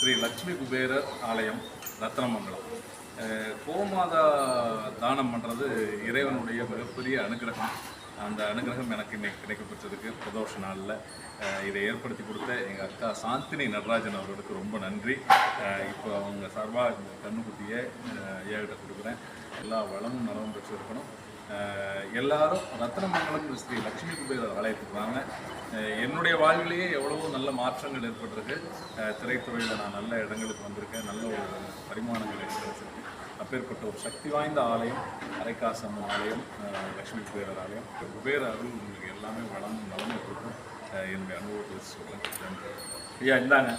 ஸ்ரீ லட்சுமி குபேரர் ஆலயம் ரத்னமங்கலம். கோமாதா தானம் பண்ணுறது இறைவனுடைய மிகப்பெரிய அனுகிரகம். அந்த அனுகிரகம் எனக்கு இன்னைக்கு கிடைக்கப்பட்டதுக்கு பிரதோஷ நாளில் இதை ஏற்படுத்தி கொடுத்த எங்கள் அக்கா சாந்தினி நடராஜன் அவர்களுக்கு ரொம்ப நன்றி. இப்போ அவங்க சார்பாக இந்த கண்ணுக்குட்டியை ஐயாகிட்ட கொடுக்குறேன். எல்லா வளமும் நலமும் பெற்று இருக்கணும். எல்லாரும் ரத்னமங்கலம் ஸ்ரீ லட்சுமி குபேரர் ஆலயத்துக்கு வாங்க. என்னுடைய வாழ்விலேயே எவ்வளவோ நல்ல மாற்றங்கள் ஏற்பட்டிருக்கு. திரைத்துறையில் நான் நல்ல இடங்களுக்கு வந்திருக்கேன், நல்ல ஒரு பரிமாணங்கள் கிடைச்சிருக்கு. அப்பேற்பட்ட ஒரு சக்தி வாய்ந்த ஆலயம் அரைக்காசம்மன் ஆலயம், லட்சுமி குபேரர் ஆலயம். குபேர அருள் உங்களுக்கு எல்லாமே வளமும் நலமும் கொடுக்கும். என்னுடைய அனுபவத்தை சொல்கிறேன். ஐயா இந்தாங்க.